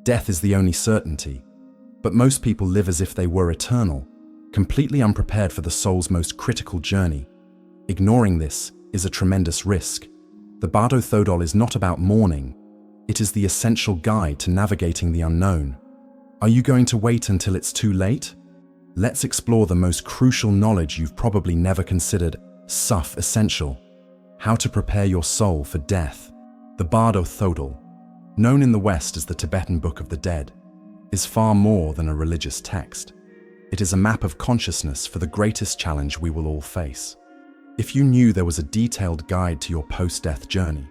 Death is the only certainty, but most people live as if they were eternal, completely unprepared for the soul's most critical journey. Ignoring this is a tremendous risk. The Bardo Thodol is not about mourning. It is the essential guide to navigating the unknown. Are you going to wait until it's too late? Let's explore the most crucial knowledge you've probably never considered, Suf Essential. How to prepare your soul for death. The Bardo Thodol, known in the West as the Tibetan Book of the Dead, is far more than a religious text. It is a map of consciousness for the greatest challenge we will all face. If you knew there was a detailed guide to your post-death journey,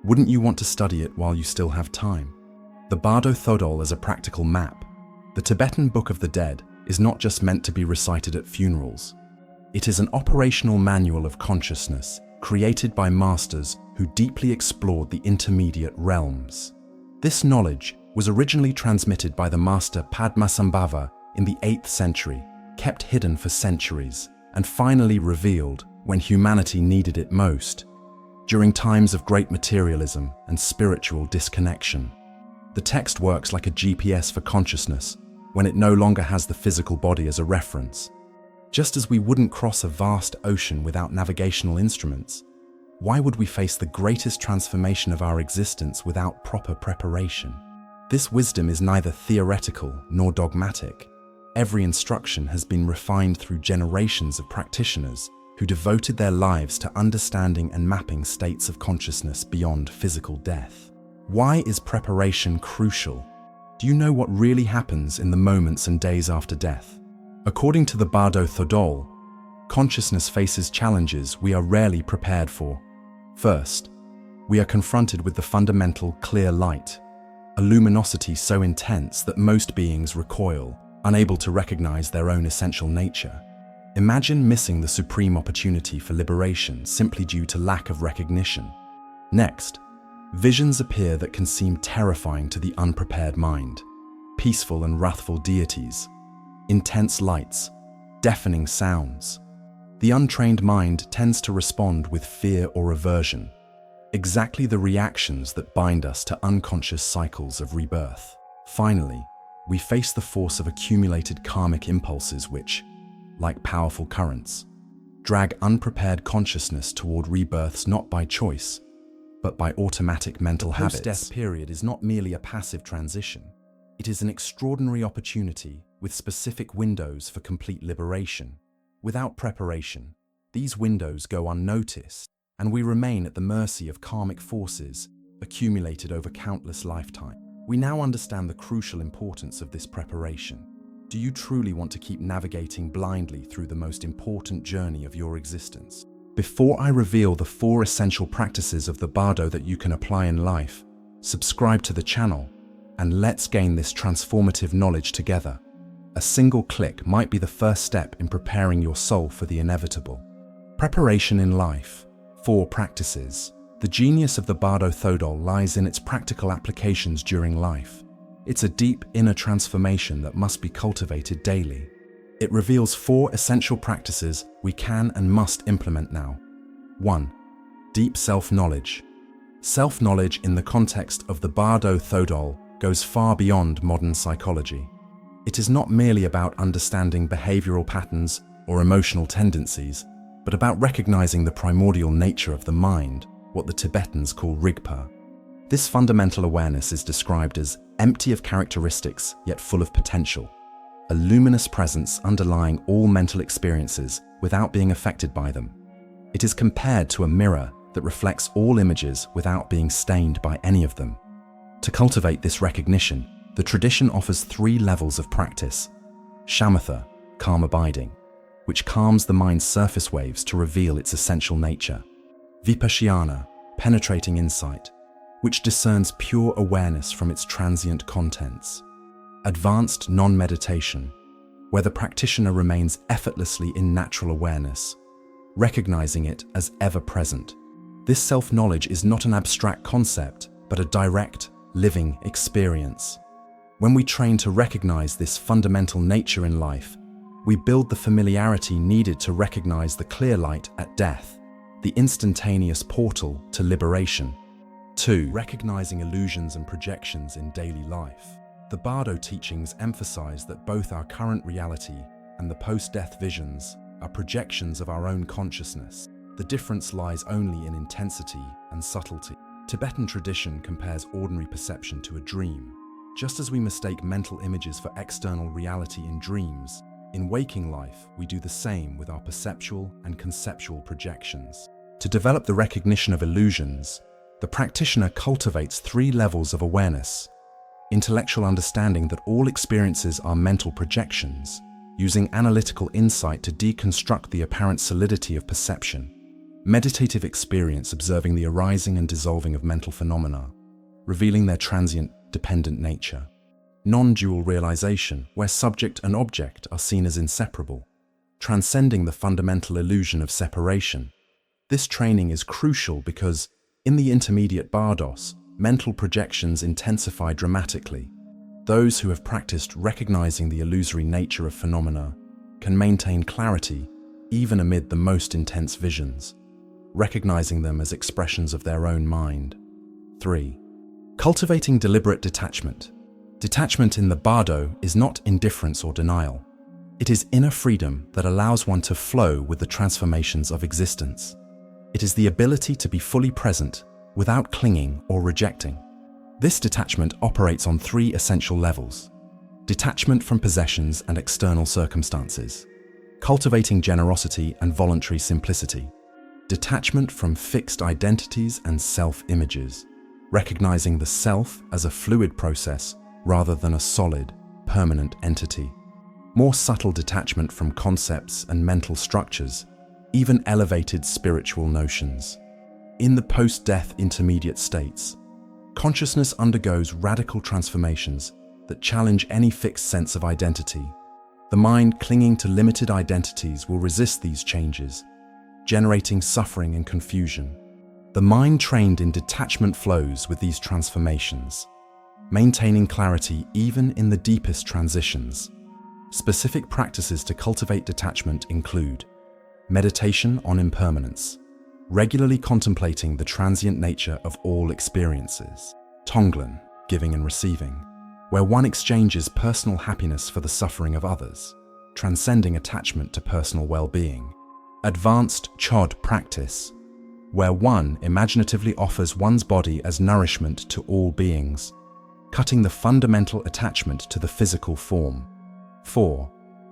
wouldn't you want to study it while you still have time? The Bardo Thodol is a practical map. The Tibetan Book of the Dead is not just meant to be recited at funerals. It is an operational manual of consciousness created by masters who deeply explored the intermediate realms. This knowledge was originally transmitted by the master Padmasambhava in the 8th century, kept hidden for centuries, and finally revealed when humanity needed it most, during times of great materialism and spiritual disconnection. The text works like a GPS for consciousness when it no longer has the physical body as a reference. Just as we wouldn't cross a vast ocean without navigational instruments, why would we face the greatest transformation of our existence without proper preparation? This wisdom is neither theoretical nor dogmatic. Every instruction has been refined through generations of practitioners who devoted their lives to understanding and mapping states of consciousness beyond physical death. Why is preparation crucial? Do you know what really happens in the moments and days after death? According to the Bardo Thodol, consciousness faces challenges we are rarely prepared for. First, we are confronted with the fundamental clear light, a luminosity so intense that most beings recoil, unable to recognize their own essential nature. Imagine missing the supreme opportunity for liberation simply due to lack of recognition. Next, visions appear that can seem terrifying to the unprepared mind. Peaceful and wrathful deities, intense lights, deafening sounds. The untrained mind tends to respond with fear or aversion, exactly the reactions that bind us to unconscious cycles of rebirth. Finally, we face the force of accumulated karmic impulses which, like powerful currents, drag unprepared consciousness toward rebirths not by choice, but by automatic mental habits. The post-death period is not merely a passive transition. It is an extraordinary opportunity with specific windows for complete liberation. Without preparation, these windows go unnoticed, and we remain at the mercy of karmic forces accumulated over countless lifetimes. We now understand the crucial importance of this preparation. Do you truly want to keep navigating blindly through the most important journey of your existence? Before I reveal the 4 essential practices of the Bardo that you can apply in life, subscribe to the channel, and let's gain this transformative knowledge together. A single click might be the first step in preparing your soul for the inevitable. Preparation in life. 4 practices. The genius of the Bardo Thodol lies in its practical applications during life. It's a deep inner transformation that must be cultivated daily. It reveals 4 essential practices we can and must implement now. 1. Deep self-knowledge. Self-knowledge in the context of the Bardo Thodol goes far beyond modern psychology. It is not merely about understanding behavioral patterns or emotional tendencies, but about recognizing the primordial nature of the mind, what the Tibetans call Rigpa. This fundamental awareness is described as empty of characteristics yet full of potential, a luminous presence underlying all mental experiences without being affected by them. It is compared to a mirror that reflects all images without being stained by any of them. To cultivate this recognition, the tradition offers 3 levels of practice. Shamatha, calm abiding, which calms the mind's surface waves to reveal its essential nature. Vipassana, penetrating insight, which discerns pure awareness from its transient contents. Advanced non-meditation, where the practitioner remains effortlessly in natural awareness, recognizing it as ever-present. This self-knowledge is not an abstract concept, but a direct, living experience. When we train to recognize this fundamental nature in life, we build the familiarity needed to recognize the clear light at death, the instantaneous portal to liberation. 2. Recognizing illusions and projections in daily life. The Bardo teachings emphasize that both our current reality and the post-death visions are projections of our own consciousness. The difference lies only in intensity and subtlety. Tibetan tradition compares ordinary perception to a dream. Just as we mistake mental images for external reality in dreams, in waking life, we do the same with our perceptual and conceptual projections. To develop the recognition of illusions, the practitioner cultivates 3 levels of awareness: intellectual understanding that all experiences are mental projections, using analytical insight to deconstruct the apparent solidity of perception; meditative experience observing the arising and dissolving of mental phenomena, revealing their transient, dependent nature; non-dual realization, where subject and object are seen as inseparable, transcending the fundamental illusion of separation. This training is crucial because, in the intermediate Bardos, mental projections intensify dramatically. Those who have practiced recognizing the illusory nature of phenomena can maintain clarity even amid the most intense visions, recognizing them as expressions of their own mind. 3. Cultivating deliberate detachment. Detachment in the Bardo is not indifference or denial. It is inner freedom that allows one to flow with the transformations of existence. It is the ability to be fully present without clinging or rejecting. This detachment operates on 3 essential levels: detachment from possessions and external circumstances, cultivating generosity and voluntary simplicity, detachment from fixed identities and self-images, recognizing the self as a fluid process rather than a solid, permanent entity, more subtle detachment from concepts and mental structures, even elevated spiritual notions. In the post-death intermediate states, consciousness undergoes radical transformations that challenge any fixed sense of identity. The mind clinging to limited identities will resist these changes, generating suffering and confusion. The mind trained in detachment flows with these transformations, maintaining clarity even in the deepest transitions. Specific practices to cultivate detachment include meditation on impermanence, regularly contemplating the transient nature of all experiences; Tonglen, giving and receiving, where one exchanges personal happiness for the suffering of others, transcending attachment to personal well-being; advanced Chöd practice, where one imaginatively offers one's body as nourishment to all beings, cutting the fundamental attachment to the physical form. 4.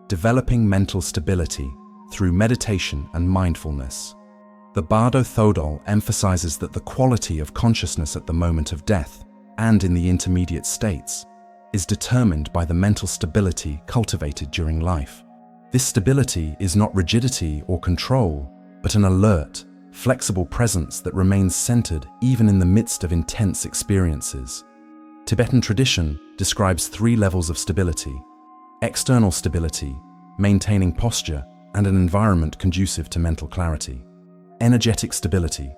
Developing mental stability through meditation and mindfulness. The Bardo Thodol emphasizes that the quality of consciousness at the moment of death and in the intermediate states is determined by the mental stability cultivated during life. This stability is not rigidity or control, but an alert, flexible presence that remains centered even in the midst of intense experiences. Tibetan tradition describes 3 levels of stability: external stability, maintaining posture and an environment conducive to mental clarity; energetic stability,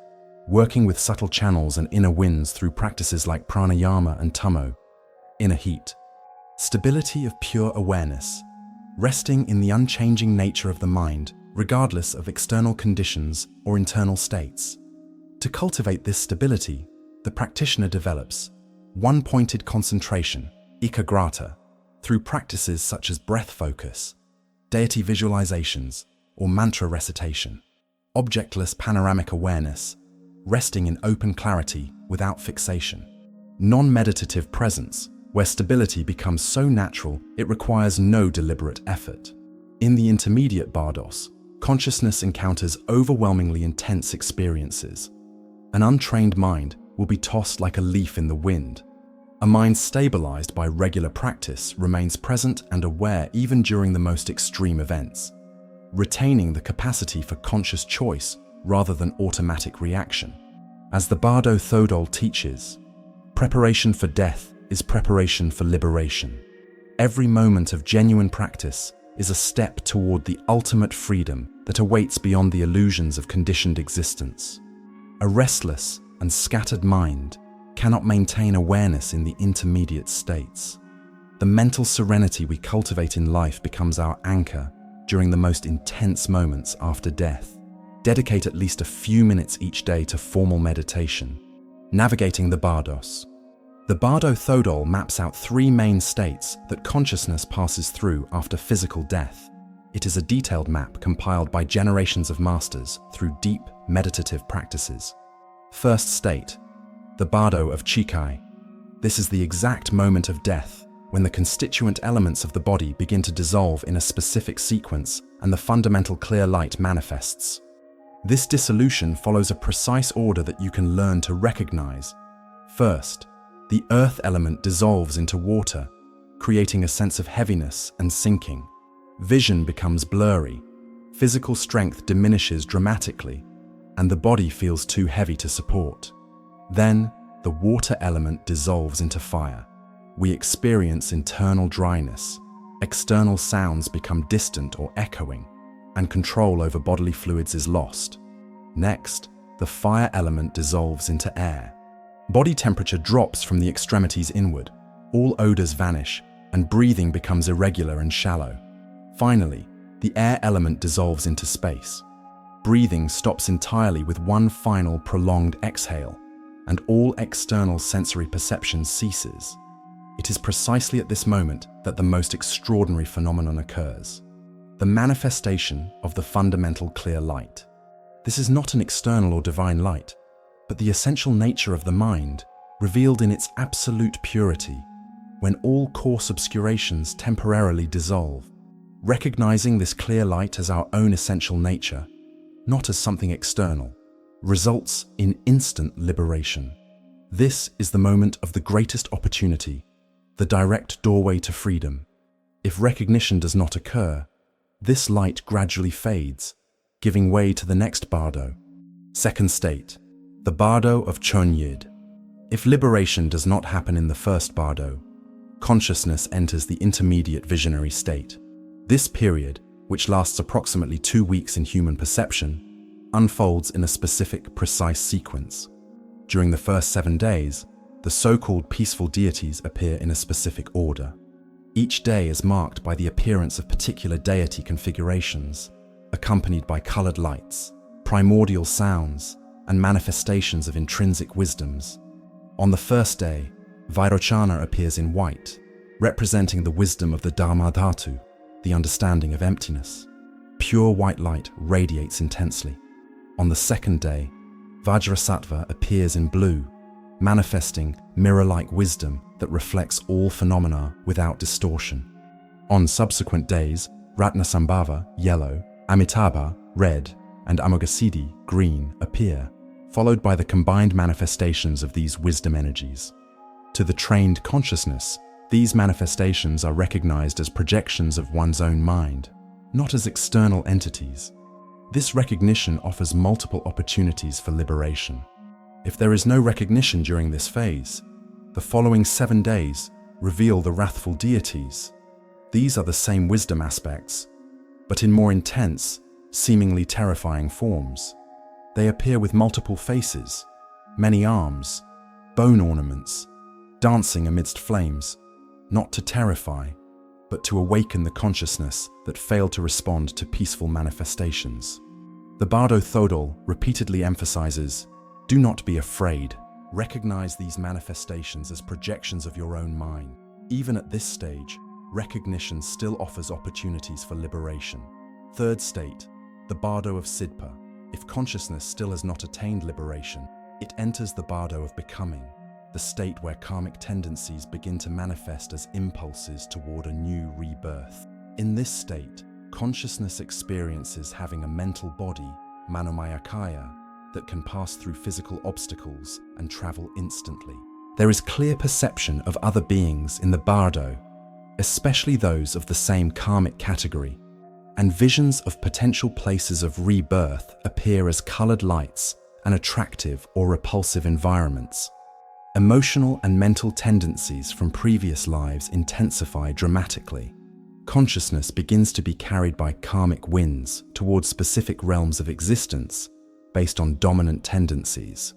working with subtle channels and inner winds through practices like pranayama and tummo; inner heat, stability of pure awareness, resting in the unchanging nature of the mind, regardless of external conditions or internal states. To cultivate this stability, the practitioner develops one-pointed concentration, ekagrata, through practices such as breath focus, deity visualizations, or mantra recitation; objectless panoramic awareness, resting in open clarity without fixation; non-meditative presence, where stability becomes so natural it requires no deliberate effort. In the intermediate Bardos, consciousness encounters overwhelmingly intense experiences. An untrained mind will be tossed like a leaf in the wind. A mind stabilized by regular practice remains present and aware even during the most extreme events, retaining the capacity for conscious choice rather than automatic reaction. As the Bardo Thodol teaches, preparation for death is preparation for liberation. Every moment of genuine practice is a step toward the ultimate freedom that awaits beyond the illusions of conditioned existence. A restless and scattered mind cannot maintain awareness in the intermediate states. The mental serenity we cultivate in life becomes our anchor during the most intense moments after death. Dedicate at least a few minutes each day to formal meditation, navigating the Bardos. The Bardo Thodol maps out three main states that consciousness passes through after physical death. It is a detailed map compiled by generations of masters through deep meditative practices. First state, the Bardo of Chikhai. This is the exact moment of death, when the constituent elements of the body begin to dissolve in a specific sequence and the fundamental clear light manifests. This dissolution follows a precise order that you can learn to recognize. First, the earth element dissolves into water, creating a sense of heaviness and sinking. Vision becomes blurry, physical strength diminishes dramatically, and the body feels too heavy to support. Then, the water element dissolves into fire. We experience internal dryness, external sounds become distant or echoing, and control over bodily fluids is lost. Next, the fire element dissolves into air. Body temperature drops from the extremities inward, all odors vanish, and breathing becomes irregular and shallow. Finally, the air element dissolves into space. Breathing stops entirely with one final prolonged exhale, and all external sensory perception ceases. It is precisely at this moment that the most extraordinary phenomenon occurs: the manifestation of the fundamental clear light. This is not an external or divine light, but the essential nature of the mind, revealed in its absolute purity, when all coarse obscurations temporarily dissolve. Recognizing this clear light as our own essential nature, not as something external, results in instant liberation. This is the moment of the greatest opportunity, the direct doorway to freedom. If recognition does not occur, this light gradually fades, giving way to the next Bardo. Second state, the Bardo of Chönyid. If liberation does not happen in the first Bardo, consciousness enters the intermediate visionary state. This period, which lasts approximately 2 weeks in human perception, unfolds in a specific, precise sequence. During the first 7 days, the so-called peaceful deities appear in a specific order. Each day is marked by the appearance of particular deity configurations, accompanied by colored lights, primordial sounds, and manifestations of intrinsic wisdoms. On the first day, Vairochana appears in white, representing the wisdom of the Dharma Dhatu, the understanding of emptiness. Pure white light radiates intensely. On the second day, Vajrasattva appears in blue, manifesting mirror-like wisdom that reflects all phenomena without distortion. On subsequent days, Ratnasambhava, yellow, Amitabha, red, and Amoghasiddhi, green, appear, followed by the combined manifestations of these wisdom energies. To the trained consciousness, these manifestations are recognized as projections of one's own mind, not as external entities. This recognition offers multiple opportunities for liberation. If there is no recognition during this phase, the following 7 days reveal the wrathful deities. These are the same wisdom aspects, but in more intense, seemingly terrifying forms. They appear with multiple faces, many arms, bone ornaments, dancing amidst flames, not to terrify, but to awaken the consciousness that failed to respond to peaceful manifestations. The Bardo Thodol repeatedly emphasizes, do not be afraid. Recognize these manifestations as projections of your own mind. Even at this stage, recognition still offers opportunities for liberation. Third state, the Bardo of Sidpa. If consciousness still has not attained liberation, it enters the Bardo of Becoming, the state where karmic tendencies begin to manifest as impulses toward a new rebirth. In this state, consciousness experiences having a mental body, Manomayakaya, that can pass through physical obstacles and travel instantly. There is clear perception of other beings in the Bardo, especially those of the same karmic category, and visions of potential places of rebirth appear as colored lights and attractive or repulsive environments. Emotional and mental tendencies from previous lives intensify dramatically. Consciousness begins to be carried by karmic winds towards specific realms of existence based on dominant tendencies.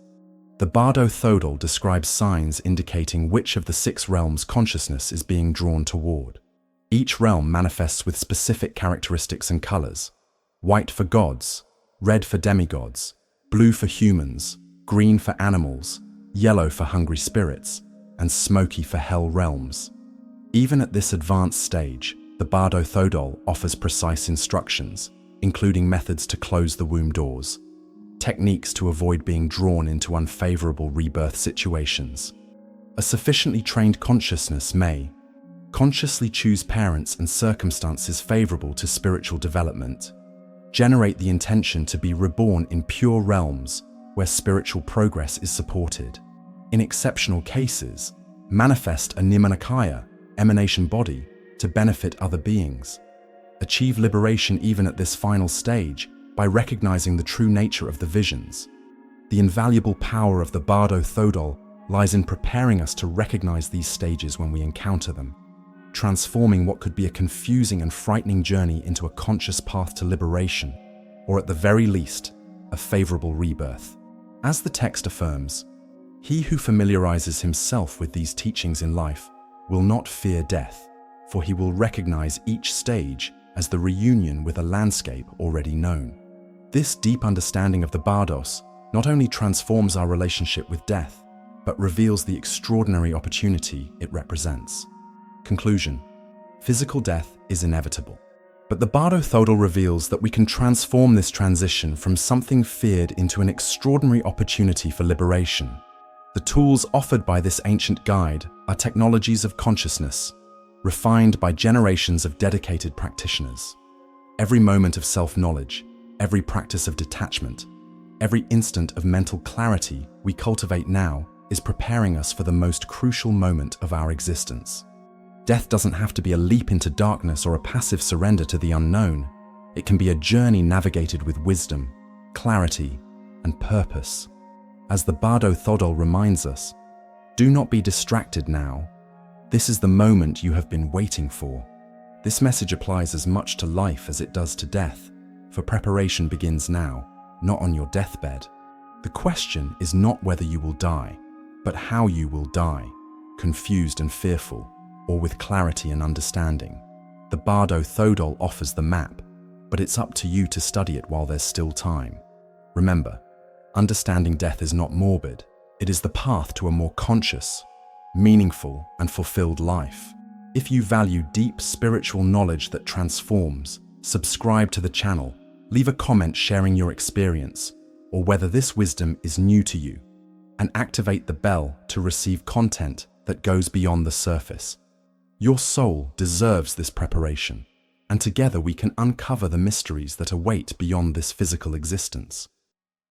The Bardo Thodol describes signs indicating which of the 6 realms consciousness is being drawn toward. Each realm manifests with specific characteristics and colors: white for gods, red for demigods, blue for humans, green for animals, yellow for hungry spirits, and smoky for hell realms. Even at this advanced stage, the Bardo Thodol offers precise instructions, including methods to close the womb doors, techniques to avoid being drawn into unfavorable rebirth situations. A sufficiently trained consciousness may consciously choose parents and circumstances favorable to spiritual development, generate the intention to be reborn in pure realms where spiritual progress is supported. In exceptional cases, manifest a Nirmanakaya, emanation body, to benefit other beings. Achieve liberation even at this final stage by recognizing the true nature of the visions. The invaluable power of the Bardo Thodol lies in preparing us to recognize these stages when we encounter them, transforming what could be a confusing and frightening journey into a conscious path to liberation, or at the very least, a favorable rebirth. As the text affirms, he who familiarizes himself with these teachings in life will not fear death, for he will recognize each stage as the reunion with a landscape already known. This deep understanding of the Bardos not only transforms our relationship with death, but reveals the extraordinary opportunity it represents. Conclusion: physical death is inevitable, but the Bardo Thodol reveals that we can transform this transition from something feared into an extraordinary opportunity for liberation. The tools offered by this ancient guide are technologies of consciousness, refined by generations of dedicated practitioners. Every moment of self-knowledge, every practice of detachment, every instant of mental clarity we cultivate now is preparing us for the most crucial moment of our existence. Death doesn't have to be a leap into darkness or a passive surrender to the unknown. It can be a journey navigated with wisdom, clarity, and purpose. As the Bardo Thodol reminds us, do not be distracted now. This is the moment you have been waiting for. This message applies as much to life as it does to death, for preparation begins now, not on your deathbed. The question is not whether you will die, but how you will die, confused and fearful, or with clarity and understanding. The Bardo Thodol offers the map, but it's up to you to study it while there's still time. Remember, understanding death is not morbid. It is the path to a more conscious, meaningful, and fulfilled life. If you value deep spiritual knowledge that transforms, subscribe to the channel, leave a comment sharing your experience, or whether this wisdom is new to you, and activate the bell to receive content that goes beyond the surface. Your soul deserves this preparation, and together we can uncover the mysteries that await beyond this physical existence.